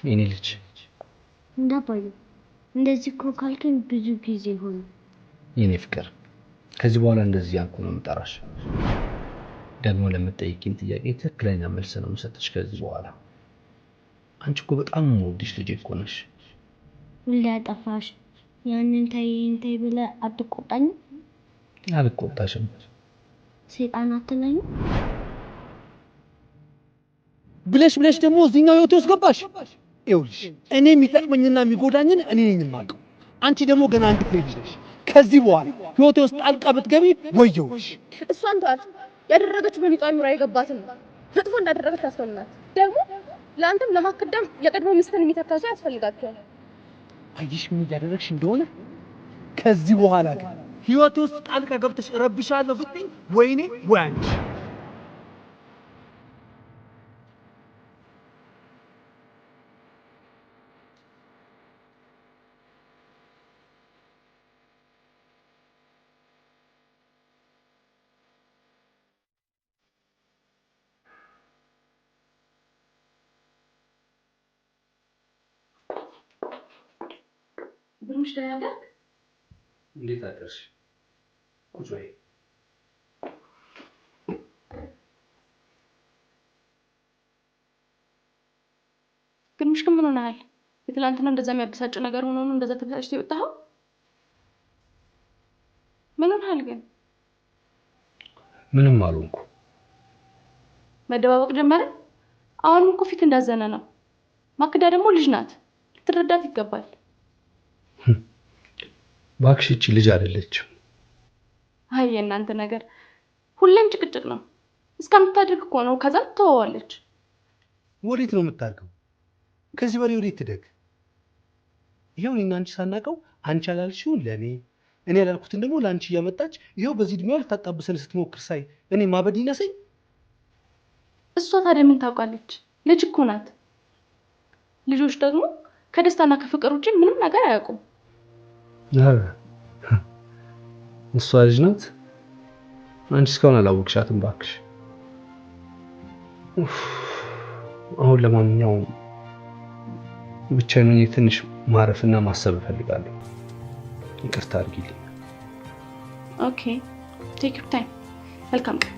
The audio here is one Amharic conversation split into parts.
የኔ ልጅ እንዳባዩ እንደዚህ እኮ ካልከኝ ብዙ ጊዜ ሆነ። የኔ ፍቅር ከዚህ በኋላ እንደዚህ ያልኩ ነው የምጠራሽ። ደግሞ ለምትጠይቂኝ ጥያቄ ትክክለኛ መልስ ነው የምሰጥሽ ከዚህ በኋላ። አንቺ እኮ በጣም የምወድሽ ልጅ እኮ ነሽ። ሁሌ አጠፋሽ ያንን ተይ ብለህ አትቆጣኝም? አልቆጣሽም። ሰይጣን አትለኝ ብለሽ ደግሞ እዚህኛው ህይወት ውስጥ ገባሽ። ይኸውልሽ እኔ የሚጠቅመኝና የሚጎዳኝን እኔ ነኝ የማውቀው። አንቺ ደግሞ ገና አንድ ፍሬ ልጅ ነሽ። ከዚህ በኋላ ህይወቴ ውስጥ ጣልቃ ብትገቢ ወየውሽ። እሷን ተዋት። ያደረገችው በሚጧ አይምሮ አይገባትም። መጥፎ እንዳደረገች ታስፈልናት። ደግሞ ለአንተም ለማከዳም የቀድሞ ሚስትን የሚተካ ሰው ያስፈልጋቸዋል። አየሽ ምን እያደረግሽ እንደሆነ። ከዚህ በኋላ ግን ህይወቴ ውስጥ ጣልቃ ገብተሽ እረብሻለሁ ብትይ ወይኔ ወይ አንቺ። ብሩሽ ደህና እንዴት አደርሽ? ቁጭ በይ። ግርምሽ ግን ምን ሆነሃል? የትላንትና እንደዛ የሚያበሳጭ ነገር ሆኖ ነው እንደዛ ተበሳጭተህ የወጣኸው? ምን ሆነሃል ግን? ምንም አልሆንኩ። መደባበቅ ጀመረ? አሁንም እኮ ፊት እንዳዘነ ነው። ማክዳ ደግሞ ልጅ ናት፣ ልትረዳት ይገባል። እባክሽ እቺ ልጅ አይደለችም። አይ የእናንተ ነገር ሁሌም ጭቅጭቅ ነው። እስከምታድግ እኮ ነው፣ ከዛ ትተዋዋለች። ወዴት ነው የምታድገው? ከዚህ በላይ ወዴት ትደግ? ይሄው እኔና አንቺ ሳናቀው አንቺ ያላልሽውን ለኔ እኔ ያላልኩትን ደግሞ ለአንቺ እያመጣች ይሄው በዚህ እድሜዋ ልታጣብሰን ስትሞክር ሳይ እኔ ማበድ ይነሰኝ። እሷ ታዲያ ምን ታውቃለች? ልጅ እኮ ናት። ልጆች ደግሞ ከደስታና ከፍቅር ውጪ ምንም ነገር አያውቁም። እሷ ልጅ ናት። አንቺ እስካሁን አላወቅሻትም እባክሽ። አሁን ለማንኛውም ብቻዬን ሆኜ ትንሽ ማረፍና ማሰብ እፈልጋለሁ። ይቅርታ አድርጊልኝ። ኦኬ ቴክ ዩር ታይም። መልካም ቀን።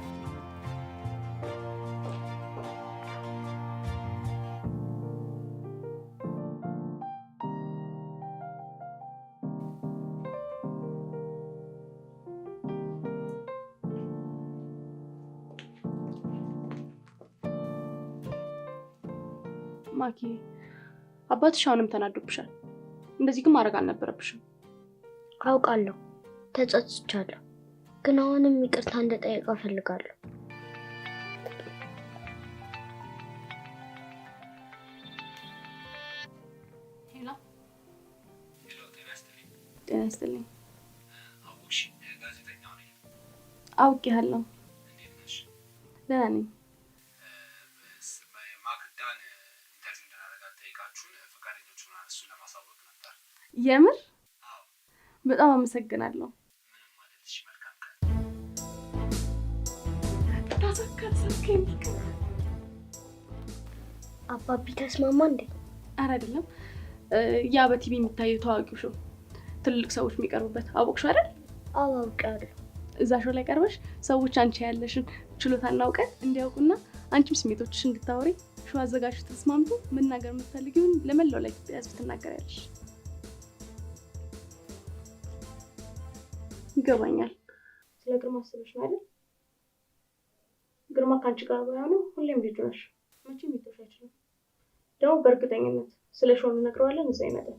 ማኪ አባትሽ አሁንም ተናዶብሻል። እንደዚህ ግን ማድረግ አልነበረብሽም። አውቃለሁ፣ ተጸጽቻለሁ። ግን አሁንም ይቅርታ እንደጠየቀ እፈልጋለሁ። ሄሎ ጤና ይስጥልኝ። አውቅሽ ጋዜጠኛው ነኝ። አውቄሃለሁ። እንዴት ነሽ? ደህና ነኝ። ማክዳን ኢንተርቪው እንድናደርጋት ጠይቃችሁን ፈቃደኞች ሆናል። እሱን ለማሳወቅ ነበር። የምር በጣም አመሰግናለሁ። ምንም ማለትሽ። መልካም ቀን። ታሰከኝ። አባቢ ተስማማ እንዴ? ኧረ አይደለም፣ ያ በቲቪ የሚታየው ታዋቂው ሾው ትልልቅ ሰዎች የሚቀርቡበት አወቅሽው አይደል? አዎ አውቃለሁ። እዛ ሾው ላይ ቀርበሽ ሰዎች አንቺ ያለሽን ችሎታና እውቀት እንዲያውቁና አንቺም ስሜቶችሽ እንድታወሪ ሾው አዘጋጁ ተስማምቶ መናገር የምትፈልጊውን ለመላው ላይ ህዝብ ትናገሪያለሽ። ይገባኛል። ስለ ግርማ አስበሽ ነው አይደል? ግርማ ከአንቺ ጋር ባይሆንም ሁሌም ልጁ ነሽ። መቼም ይተውሽ አይችልም። ደግሞ በእርግጠኝነት ስለ ሾው እንነግረዋለን፣ እዛ ይመጣል።